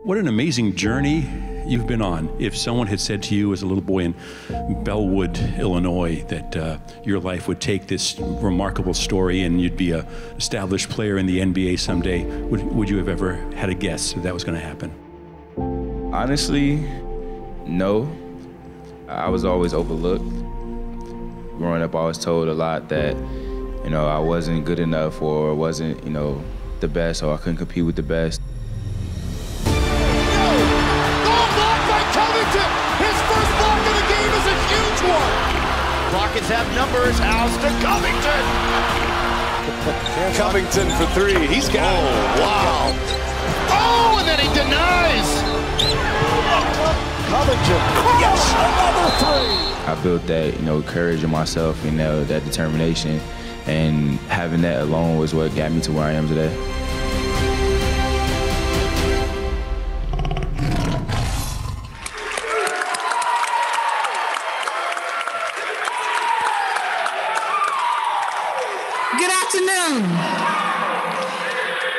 What an amazing journey you've been on. If someone had said to you as a little boy in Bellwood, Illinois, that your life would take this remarkable story and you'd be an established player in the NBA someday, would you have ever had a guess that was going to happen? Honestly, no. I was always overlooked. Growing up, I was told a lot that, I wasn't good enough or wasn't, the best, or I couldn't compete with the best. Covington, his first block of the game is a huge one. Rockets have numbers, House to Covington. Covington for three, he's got it. Wow. Oh, and then he denies. Covington, yes, another three. I built that, courage in myself and that determination, and having that alone was what got me to where I am today.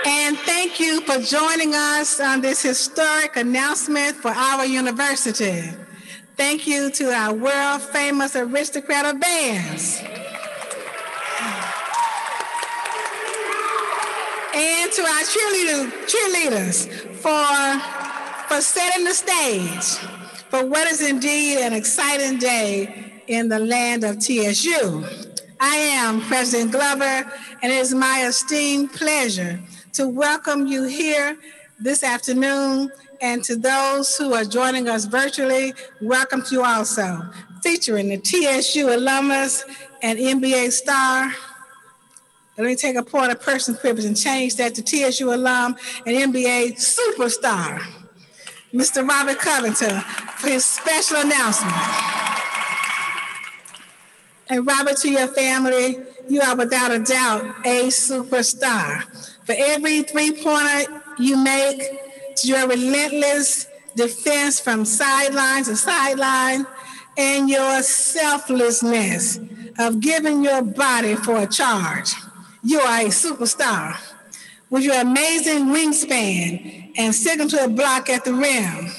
And thank you for joining us on this historic announcement for our university. Thank you to our world-famous aristocrat of bands. And to our cheerleaders for setting the stage for what is indeed an exciting day in the land of TSU. I am President Glover, and it is my esteemed pleasure to welcome you here this afternoon, and to those who are joining us virtually, welcome to you also. Featuring the TSU alumnus and NBA star. Let me take a point of personal privilege and change that to TSU alum and NBA superstar, Mr. Robert Covington, for his special announcement. And Robert, to your family, you are without a doubt a superstar. For every three-pointer you make, to your relentless defense from sideline to sideline, and your selflessness of giving your body for a charge, you are a superstar. With your amazing wingspan and sticking to a block at the rim,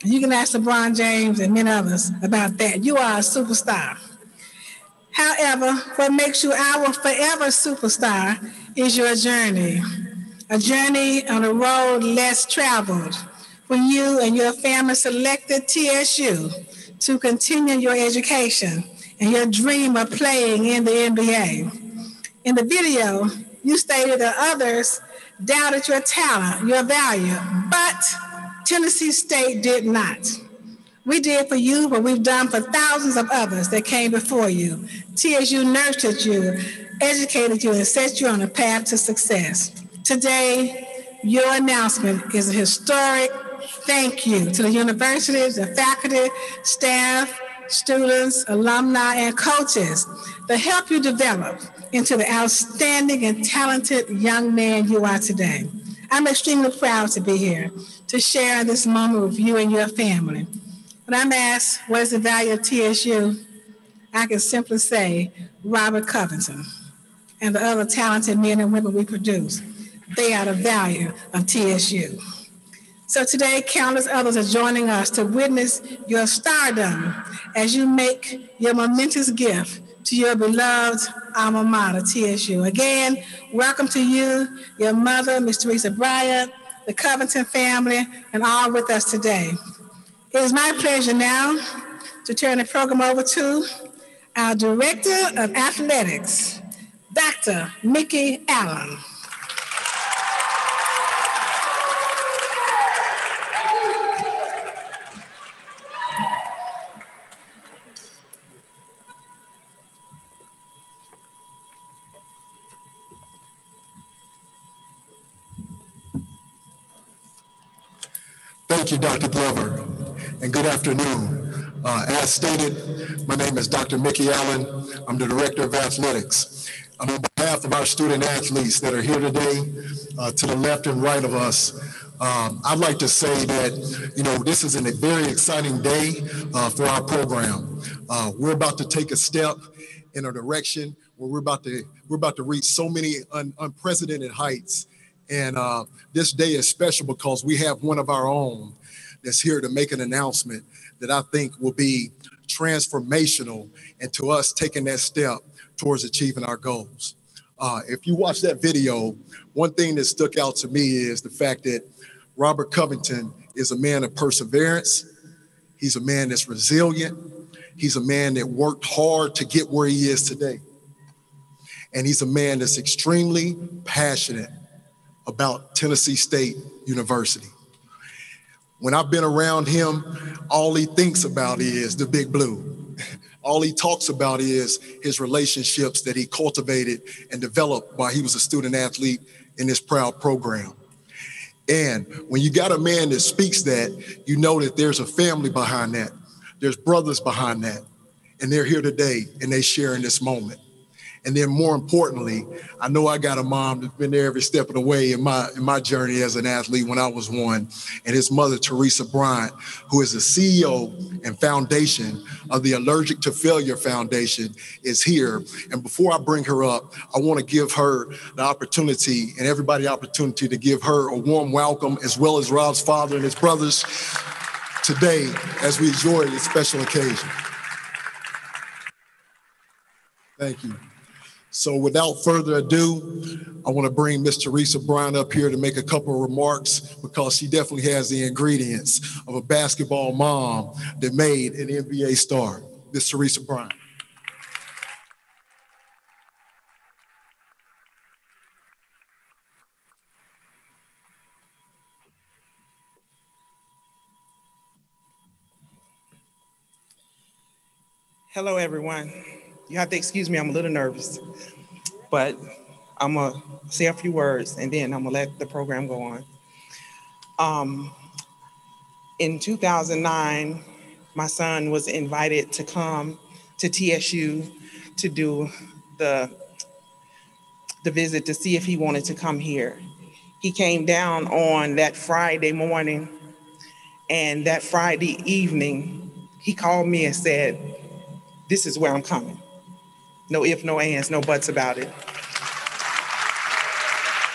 you can ask LeBron James and many others about that. You are a superstar. However, what makes you our forever superstar is your journey, a journey on a road less traveled when you and your family selected TSU to continue your education and your dream of playing in the NBA. In the video, you stated that others doubted your talent, your value, but Tennessee State did not. We did for you what we've done for thousands of others that came before you. TSU nurtured you, educated you, and set you on a path to success. Today, your announcement is a historic thank you to the universities, the faculty, staff, students, alumni, and coaches that help you develop into the outstanding and talented young man you are today. I'm extremely proud to be here to share this moment with you and your family. When I'm asked, what is the value of TSU? I can simply say, Robert Covington and the other talented men and women we produce, they are the value of TSU. So today, countless others are joining us to witness your stardom as you make your momentous gift to your beloved alma mater, TSU. Again, welcome to you, your mother, Ms. Teresa Bryant, the Covington family, and all with us today. It is my pleasure now to turn the program over to our Director of Athletics, Dr. Mickey Alum. Thank you, Dr. Glover, and good afternoon. As stated, my name is Dr. Mickey Allen. I'm the Director of Athletics. On behalf of our student athletes that are here today, to the left and right of us, I'd like to say that, this is a very exciting day for our program. We're about to take a step in a direction where we're about to reach so many unprecedented heights And this day is special because we have one of our own that's here to make an announcement that I think will be transformational into us taking that step towards achieving our goals. If you watch that video, one thing that stuck out to me is the fact that Robert Covington is a man of perseverance. He's a man that's resilient. He's a man that worked hard to get where he is today. And he's a man that's extremely passionate about Tennessee State University. When I've been around him, all he thinks about is the big blue. All he talks about is his relationships that he cultivated and developed while he was a student athlete in this proud program. And when you got a man that speaks that, you know that there's a family behind that. There's brothers behind that. And they're here today and they share in this moment. And then more importantly, I know I got a mom that's been there every step of the way in my journey as an athlete when I was one. And his mother, Teresa Bryant, who is the CEO and foundation of the Allergic to Failure Foundation, is here. And before I bring her up, I want to give her the opportunity and everybody the opportunity to give her a warm welcome, as well as Rob's father and his brothers today as we enjoy this special occasion. Thank you. So without further ado, I want to bring Miss Teresa Bryant up here to make a couple of remarks because she definitely has the ingredients of a basketball mom that made an NBA star. Miss Teresa Bryant. Hello, everyone. You have to excuse me, I'm a little nervous, but I'm gonna say a few words and then I'm gonna let the program go on. In 2009, my son was invited to come to TSU to do the visit to see if he wanted to come here. He came down on that Friday morning, and that Friday evening, he called me and said, "This is where I'm coming." No ifs, no ands, no buts about it.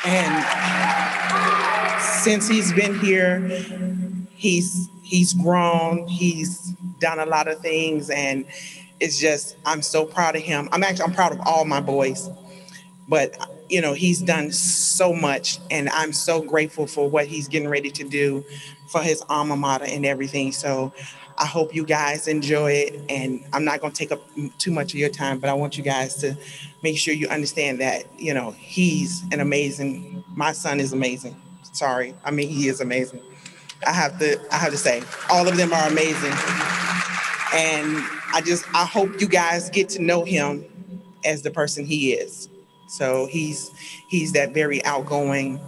And since he's been here, he's grown, he's done a lot of things, and it's just, I'm so proud of him. I'm proud of all my boys, but you know, he's done so much, and I'm so grateful for what he's getting ready to do for his alma mater and everything. So I hope you guys enjoy it, and I'm not going to take up too much of your time, but I want you guys to make sure you understand that, you know, he's my son is amazing. Sorry, I mean, he is amazing. I have to say, all of them are amazing. And I hope you guys get to know him as the person he is. So he's that very outgoing,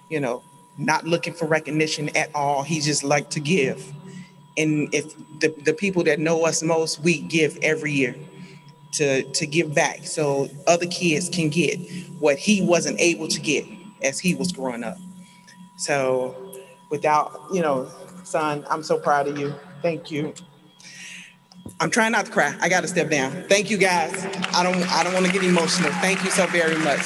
you know, not looking for recognition at all. He just like to give. And if the people that know us most, we give every year to give back so other kids can get what he wasn't able to get as he was growing up. So son, I'm so proud of you. Thank you. I'm trying not to cry. I got to step down. Thank you, guys. I don't want to get emotional. Thank you so very much.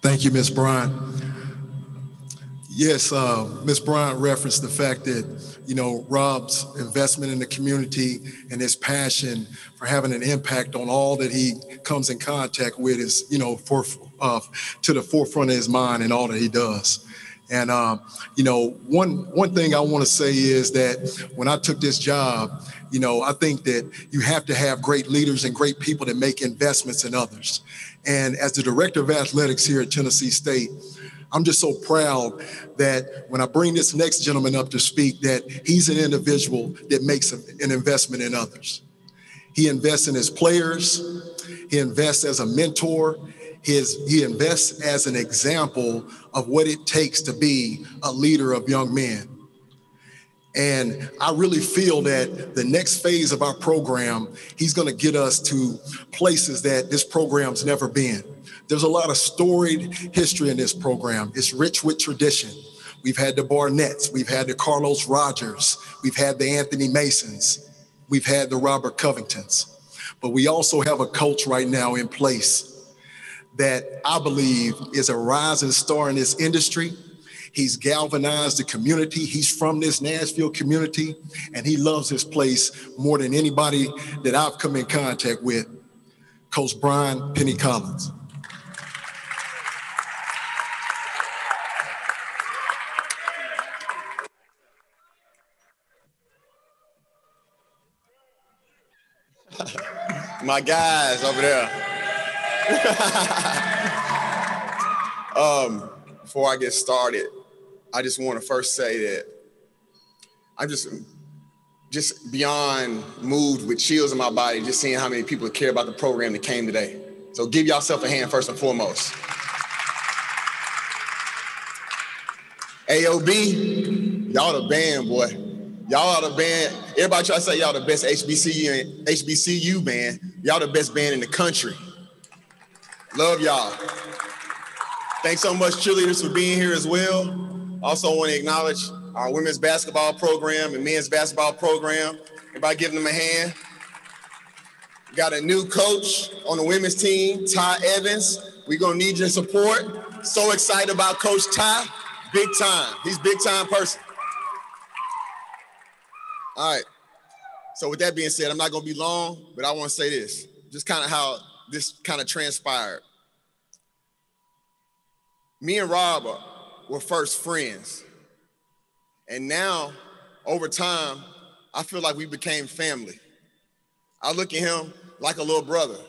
Thank you, Ms. Bryant. Yes, Ms. Bryant referenced the fact that, you know, Rob's investment in the community and his passion for having an impact on all that he comes in contact with is, you know, to the forefront of his mind and all that he does. And, you know, one thing I want to say is that when I took this job, you know, I think that you have to have great leaders and great people that make investments in others. And as the director of athletics here at Tennessee State, I'm just so proud that when I bring this next gentleman up to speak, that he's an individual that makes an investment in others. He invests in his players. He invests as a mentor. He invests as an example of what it takes to be a leader of young men. And I really feel that the next phase of our program, he's going to get us to places that this program's never been. There's a lot of storied history in this program. It's rich with tradition. We've had the Barnetts, we've had the Carlos Rogers, we've had the Anthony Masons, we've had the Robert Covingtons. But we also have a coach right now in place that I believe is a rising star in this industry. He's galvanized the community. He's from this Nashville community, and he loves his place more than anybody that I've come in contact with. Coach Brian Penny Collins. My guys over there. Before I get started, I just want to first say that I'm just beyond moved with chills in my body just seeing how many people care about the program that came today. So give yourself a hand first and foremost. AOB, y'all the band, boy. Y'all are the band. Everybody try to say y'all the best HBCU band. Y'all the best band in the country. Love y'all. Thanks so much, cheerleaders, for being here as well. Also want to acknowledge our women's basketball program and men's basketball program. Everybody give them a hand. We got a new coach on the women's team, Ty Evans. We're going to need your support. So excited about Coach Ty. Big time. He's a big time person. All right. So with that being said, I'm not going to be long, but I want to say this. Just kind of how this kind of transpired. Me and Rob were first friends. And now, over time, I feel like we became family. I look at him like a little brother.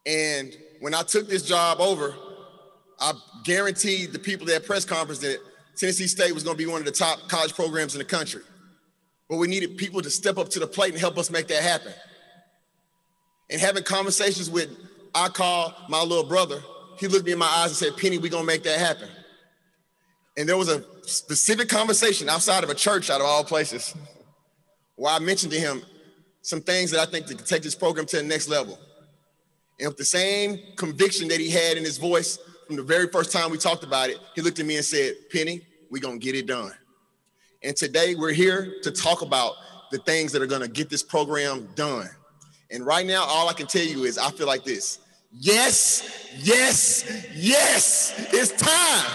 And when I took this job over, I guaranteed the people at that press conference that Tennessee State was going to be one of the top college programs in the country. But we needed people to step up to the plate and help us make that happen. And having conversations with, I call my little brother, he looked me in my eyes and said, Penny, we're going to make that happen. And there was a specific conversation outside of a church, out of all places, where I mentioned to him some things that I think that could take this program to the next level. And with the same conviction that he had in his voice from the very first time we talked about it, he looked at me and said, Penny, we're going to get it done. And today we're here to talk about the things that are going to get this program done. And right now, all I can tell you is I feel like this. Yes, yes, yes, it's time.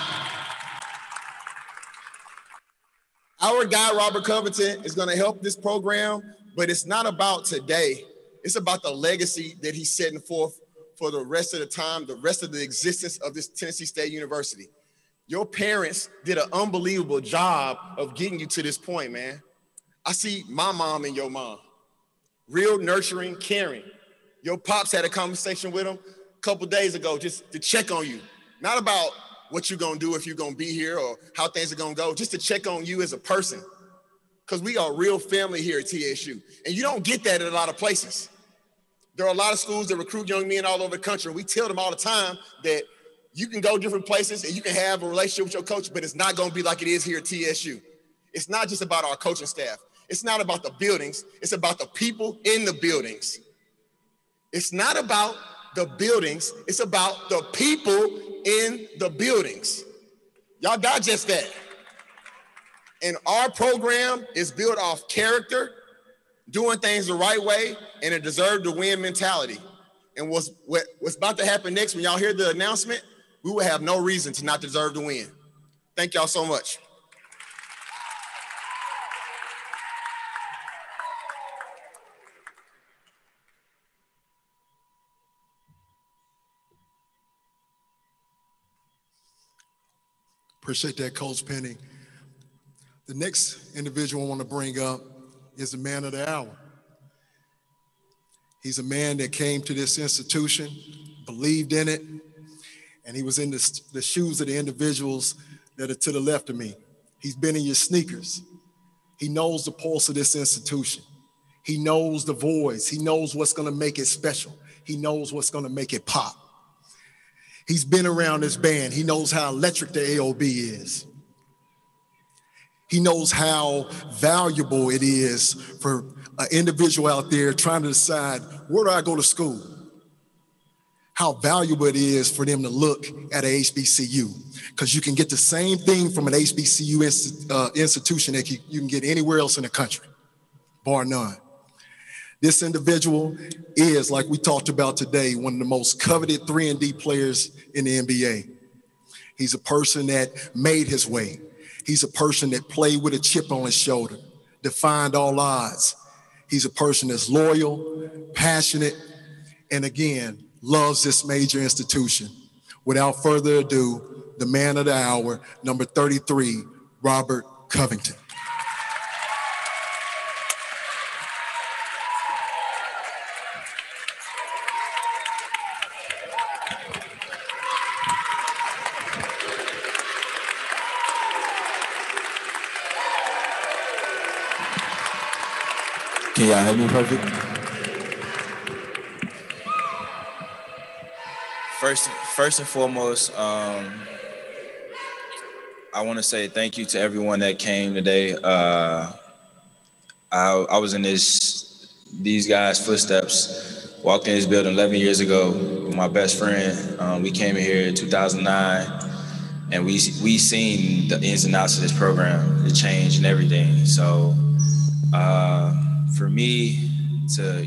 Our guy, Robert Covington, is going to help this program, but it's not about today. It's about the legacy that he's setting forth for the rest of the time, the rest of the existence of this Tennessee State University. Your parents did an unbelievable job of getting you to this point, man. I see my mom and your mom, real nurturing, caring. Your pops had a conversation with him a couple days ago just to check on you. Not about what you're going to do if you're going to be here or how things are going to go, just to check on you as a person. Because we are a real family here at TSU. And you don't get that in a lot of places. There are a lot of schools that recruit young men all over the country. And we tell them all the time that you can go different places and you can have a relationship with your coach, but it's not going to be like it is here at TSU. It's not just about our coaching staff. It's not about the buildings. It's about the people in the buildings. It's not about the buildings. It's about the people in the buildings. Y'all digest that. And our program is built off character, doing things the right way, and a deserve to win mentality. And what's about to happen next, when y'all hear the announcement, we will have no reason to not deserve to win. Thank y'all so much. Appreciate that, Coach Penny. The next individual I want to bring up is the man of the hour. He's a man that came to this institution, believed in it, and he was in the shoes of the individuals that are to the left of me. He's been in your sneakers. He knows the pulse of this institution. He knows the voice. He knows what's going to make it special. He knows what's going to make it pop. He's been around this band. He knows how electric the AOB is. He knows how valuable it is for an individual out there trying to decide, where do I go to school? how valuable it is for them to look at a HBCU, because you can get the same thing from an HBCU institution that you can get anywhere else in the country, bar none. This individual is, like we talked about today, one of the most coveted 3-and-D players in the NBA. He's a person that made his way. He's a person that played with a chip on his shoulder, defied all odds. He's a person that's loyal, passionate, and again, loves this major institution. Without further ado, the man of the hour, number 33, Robert Covington. Can y'all hear me perfect? First and foremost, I want to say thank you to everyone that came today. I was in these guys' footsteps, walked in this building 11 years ago with my best friend. We came in here in 2009, and we seen the ins and outs of this program, the change and everything. So for me to,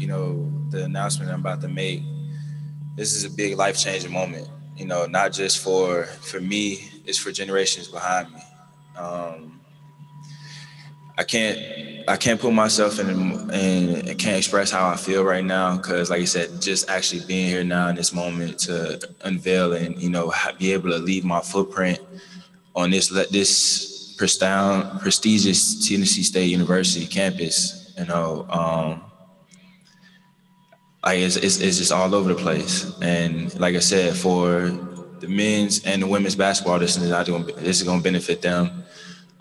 the announcement I'm about to make, this is a big life-changing moment, not just for me, it's for generations behind me. I can't put myself in and can't express how I feel right now, because like I said, just actually being here now in this moment to unveil and, be able to leave my footprint on this prestigious Tennessee State University campus, it's just all over the place. And like I said, for the men's and the women's basketball, this is going to benefit them.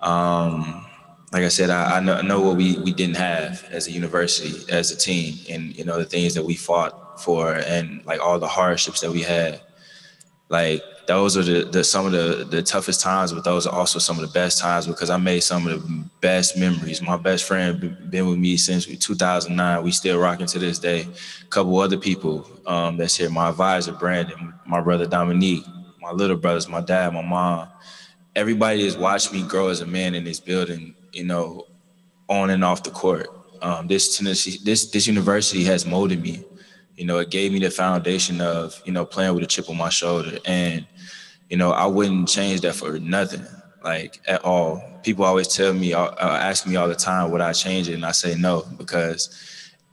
Like I said, I know what we didn't have as a university, as a team, and the things that we fought for, and like all the hardships that we had. Like those are some of the toughest times, but those are also some of the best times, because I made some of the best memories. My best friend been with me since 2009. We still rocking to this day. A couple other people that's here, my advisor, Brandon, my brother, Dominique, my little brothers, my dad, my mom. Everybody has watched me grow as a man in this building, on and off the court. This university has molded me. It gave me the foundation of, playing with a chip on my shoulder. And, I wouldn't change that for nothing, like at all. People always tell me, ask me all the time, would I change it? And I say no, because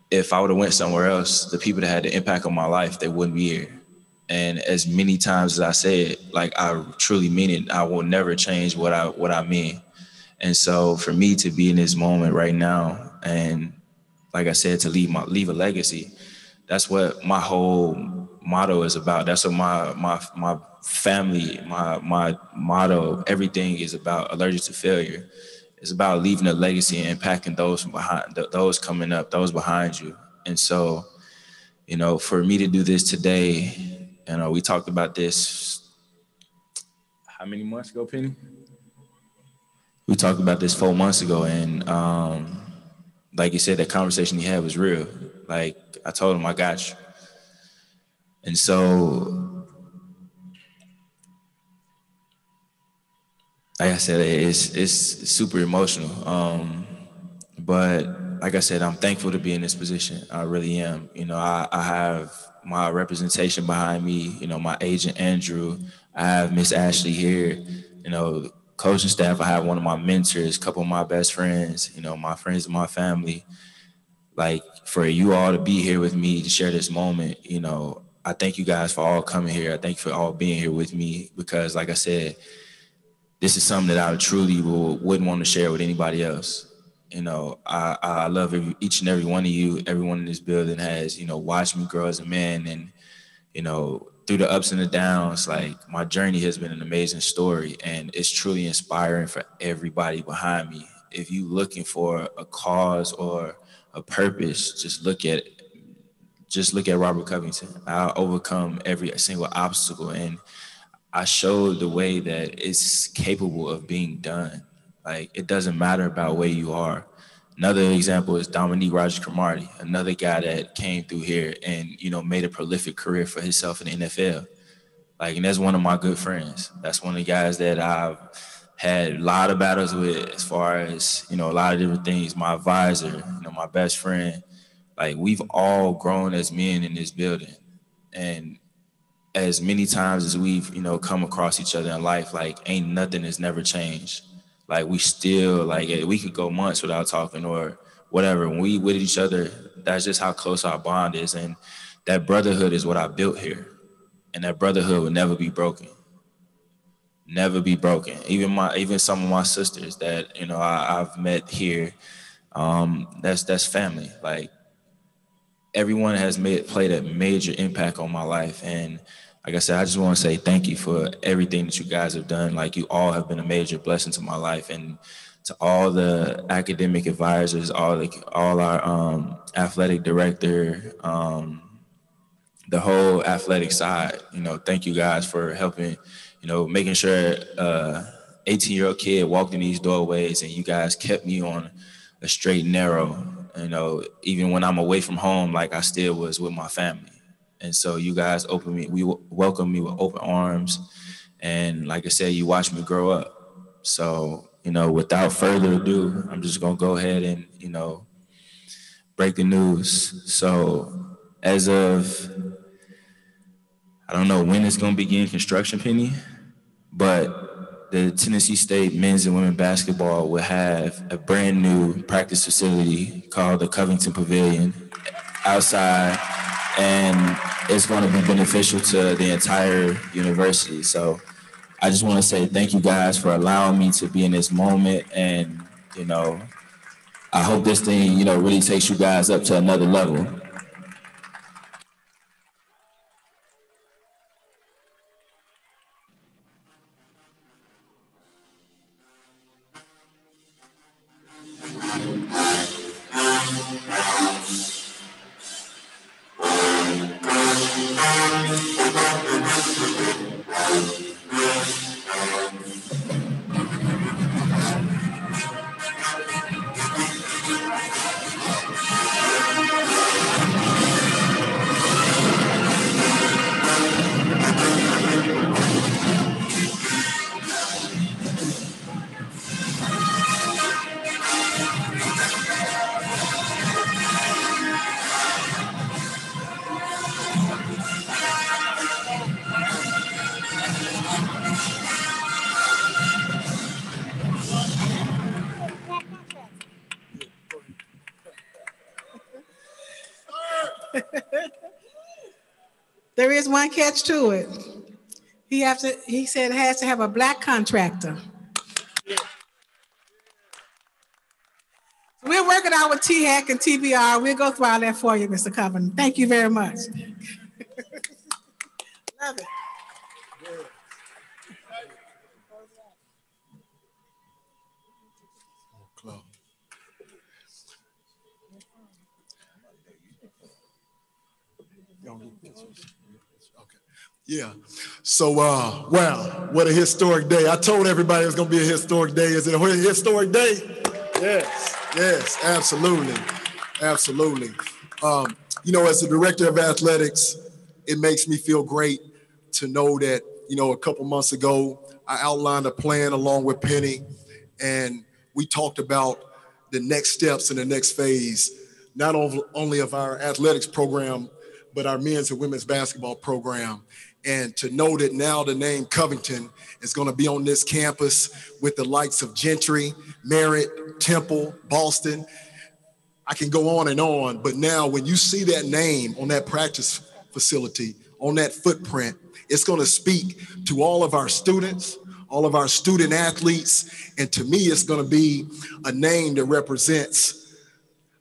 if I would have went somewhere else, the people that had the impact on my life, they wouldn't be here. And as many times as I say it, like I truly mean it, I will never change what I mean. And so for me to be in this moment right now, and like I said, to leave a legacy, that's what my whole motto is about. That's what my family, my motto, everything is about. Allergic to failure. It's about leaving a legacy and impacting those from behind, those coming up, those behind you. And so, for me to do this today, we talked about this, how many months ago, Penny? We talked about this 4 months ago, and like you said, that conversation you had was real. Like, I told him, I got you. And so, like I said, it's super emotional. But like I said, I'm thankful to be in this position. I really am. I have my representation behind me, my agent, Andrew. I have Miss Ashley here, coaching staff. I have one of my mentors, a couple of my best friends, my friends and my family. Like, for you all to be here with me to share this moment, I thank you guys for all coming here. I thank you for all being here with me, because like I said, this is something that I truly wouldn't want to share with anybody else. I love each and every one of you. Everyone in this building has, watched me grow as a man, and, through the ups and the downs, like, my journey has been an amazing story, and it's truly inspiring for everybody behind me. If you're looking for a cause or a purpose, just look at Robert Covington. I overcome every single obstacle, and I showed the way that it's capable of being done. Like, it doesn't matter about where you are. Another example is Dominique Rogers-Cromartie, another guy that came through here and, you know, made a prolific career for himself in the NFL. Like, and that's one of my good friends. That's one of the guys that I've had a lot of battles with as far as, you know, a lot of different things. My advisor, you know, my best friend. Like, we've all grown as men in this building. And as many times as we've, you know, come across each other in life, like, ain't nothing has never changed. Like, we still, like, we could go months without talking or whatever. When we with each other, that's just how close our bond is. And that brotherhood is what I built here. And that brotherhood will never be broken. Never be broken. Even some of my sisters that, you know, I've met here, that's family. Like, everyone has played a major impact on my life. And like I said, I just want to say thank you for everything that you guys have done. Like, you all have been a major blessing to my life, and to all the academic advisors, all our athletic director, the whole athletic side. You know, thank you guys for helping, you know, making sure 18-year-old kid walked in these doorways, and you guys kept me on a straight and narrow. You know, even when I'm away from home, like, I still was with my family. And so you guys welcomed me with open arms. And like I said, you watched me grow up. So, you know, without further ado, I'm just going to go ahead and, you know, break the news. So as of, I don't know when it's going to begin construction, Penny, but the Tennessee State men's and women's basketball will have a brand new practice facility called the Covington Pavilion outside, and it's going to be beneficial to the entire university. So I just want to say thank you guys for allowing me to be in this moment, and, you know, I hope this thing, you know, really takes you guys up to another level. There is one catch to it. He said it has to have a black contractor. We're working out with THAC and TBR. We'll go through all that for you, Mr. Covington. Thank you very much. Love it. Yeah. So, wow, what a historic day. I told everybody it was going to be a historic day. Is it a historic day? Yes, absolutely. Absolutely. You know, as the director of athletics, it makes me feel great to know that, you know, a couple months ago, I outlined a plan along with Penny, and we talked about the next steps and the next phase, not only of our athletics program, but our men's and women's basketball program. And to know that now the name Covington is going to be on this campus with the likes of Gentry, Merritt, Temple, Boston. I can go on, but now when you see that name on that practice facility, on that footprint, it's going to speak to all of our students, all of our student athletes. And to me, it's going to be a name that represents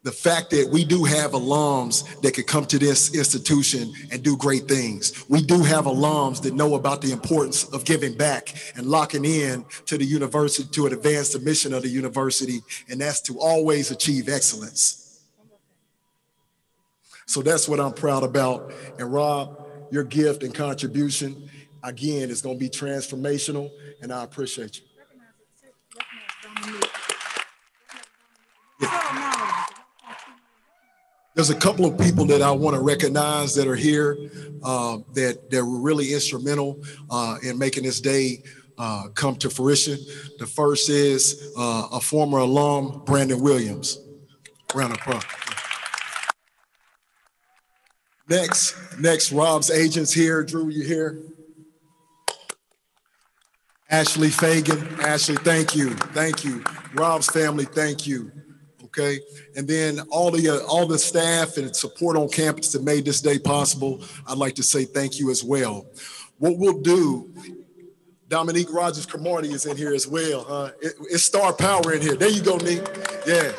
the fact that we do have alums that could come to this institution and do great things. We do have alums that know about the importance of giving back and locking in to the university to advance the mission of the university, and that's to always achieve excellence. So that's what I'm proud about. And Rob, your gift and contribution, again, is going to be transformational, and I appreciate you. Yeah. There's a couple of people that I want to recognize that are here that were really instrumental in making this day come to fruition. The first is a former alum, Brandon Williams. Round of applause. Next, Rob's agents here. Drew, you here? Ashley Fagan. Ashley, thank you. Thank you. Rob's family, thank you. Okay. And then all the staff and support on campus that made this day possible, I'd like to say thank you as well. What we'll do, Dominique Rogers-Cromartie is in here as well. Huh? It's star power in here. There you go, Nick. Yeah.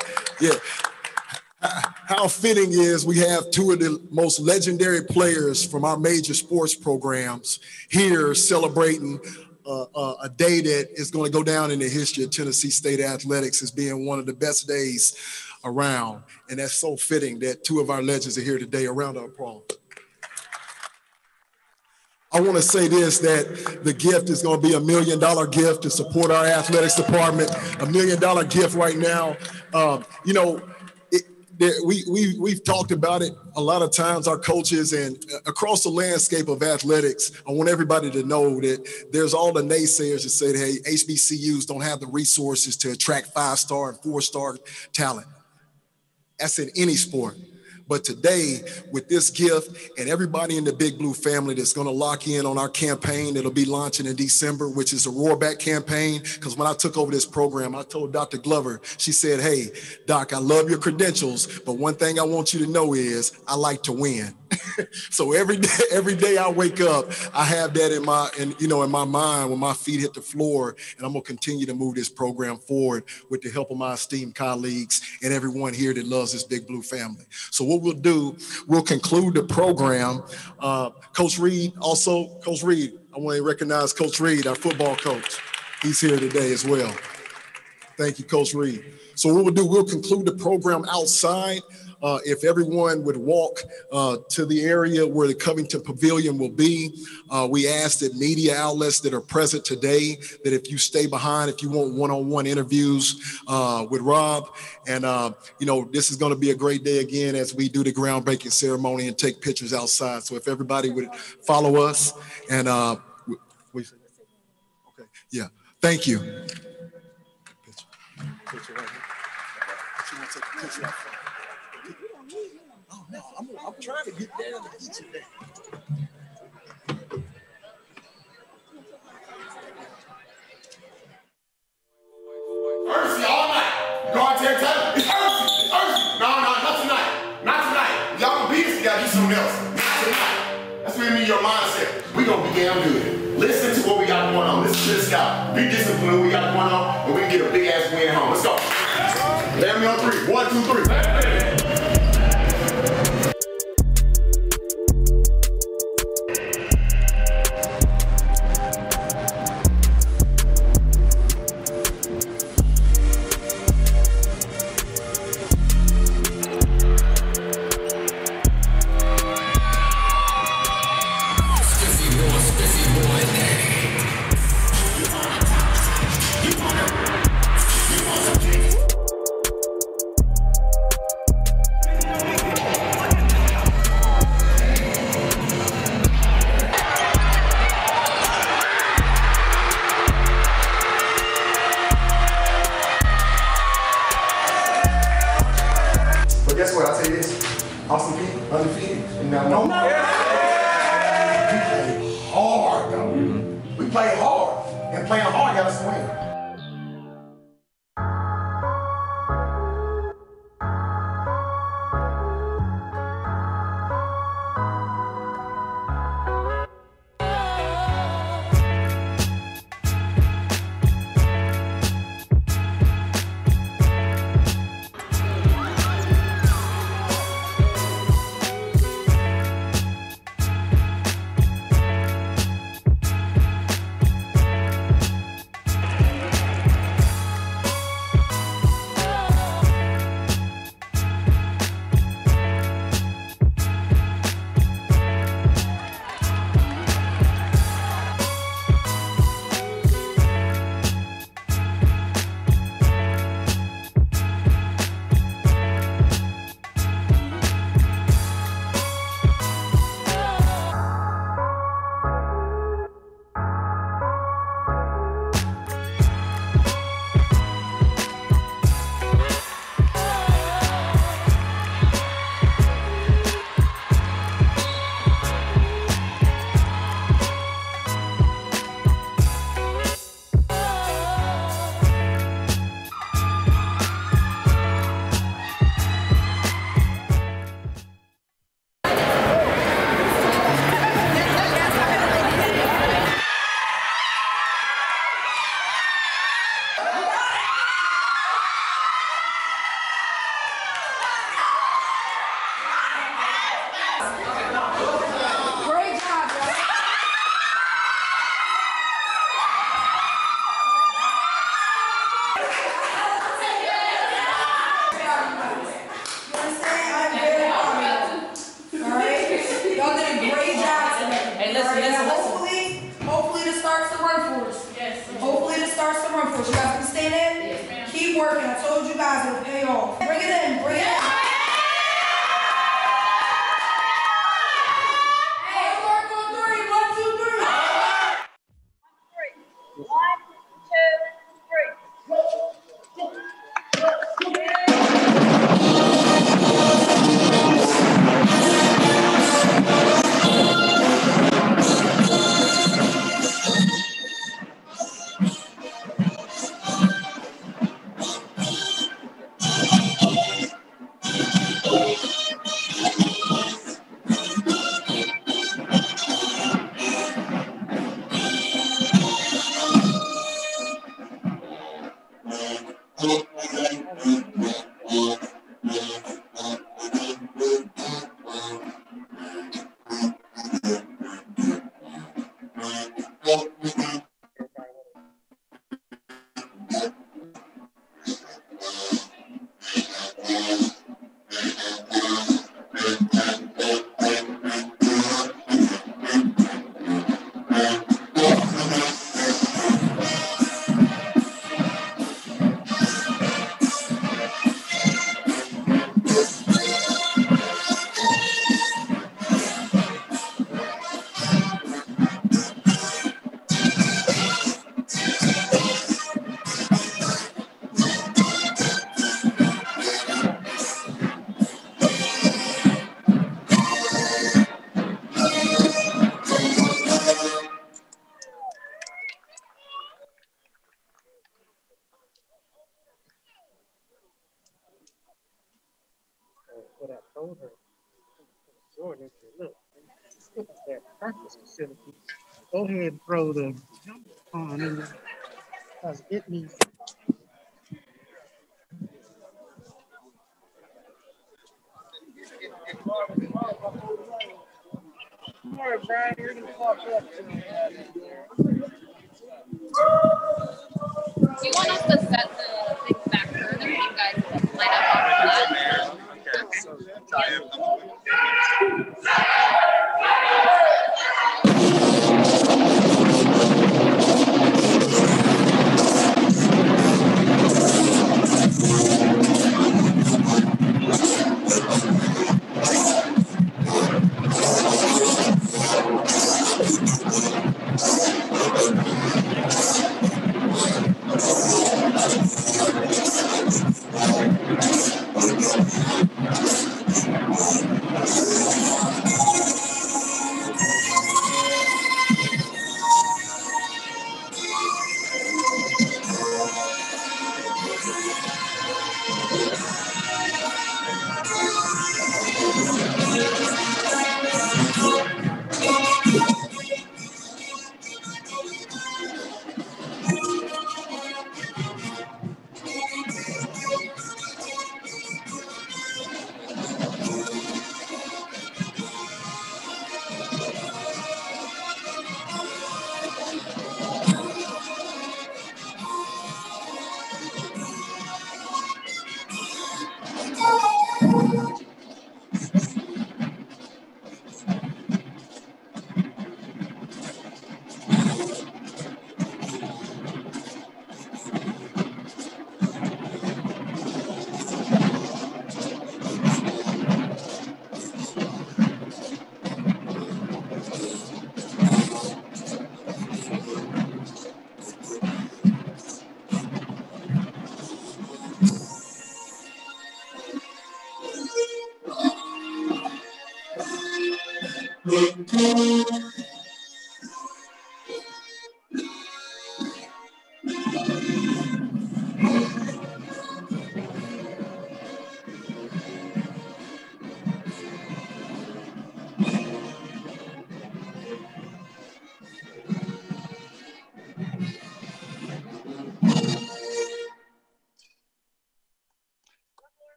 How fitting is we have two of the most legendary players from our major sports programs here celebrating a day that is going to go down in the history of Tennessee State athletics as being one of the best days around. And that's so fitting that two of our legends are here today. A round of applause. I want to say this, that the gift is going to be $1 million gift to support our athletics department, $1 million gift right now. We've talked about it a lot of times, our coaches, and across the landscape of athletics, I want everybody to know that there's all the naysayers that say, hey, HBCUs don't have the resources to attract 5-star and 4-star talent. That's in any sport. But today, with this gift and everybody in the Big Blue family that's going to lock in on our campaign that'll be launching in December, which is a Roarback campaign, because when I took over this program, I told Dr. Glover, she said, hey, Doc, I love your credentials, but one thing I want you to know is I like to win. So every day I wake up, I have that in my mind when my feet hit the floor, and I'm going to continue to move this program forward with the help of my esteemed colleagues and everyone here that loves this Big Blue family. So what we'll do, we'll conclude the program. Coach Reed, I want to recognize Coach Reed, our football coach. He's here today as well. Thank you, Coach Reed. So what we'll do, we'll conclude the program outside. If everyone would walk to the area where the Covington Pavilion will be, we ask that media outlets that are present today, that if you stay behind, if you want one-on-one interviews with Rob, and this is going to be a great day again as we do the groundbreaking ceremony and take pictures outside. So if everybody would follow us, and okay, yeah, thank you. Picture right here. You want to take a picture out front? Oh, no, I'm trying to get down to each of them. Ursi all night. You go out there and tell them, it's Ursi, it's Ursi. No, not tonight. Not tonight. Y'all gonna beat us, you gotta do something else. Not tonight. That's what I mean, your mindset. We gonna be damn good. Listen to what we got going on. Listen to the scout. Be disciplined what we got going on, and we can get a big ass win at home. Let's go. Land me on 3. 1, 2, 3. Guess what? I say this. Awesome people, undefeated. And now, no. We play hard, though. We play hard. And playing hard got us to win. told her, Jordan, I said, look, this is that practice facility. Go ahead and throw the jump on in there because it needs. More, Brian, you're going to walk up. Do you want us to set the things back further? You guys line up on that?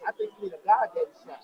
I think you need a God-daddy shot.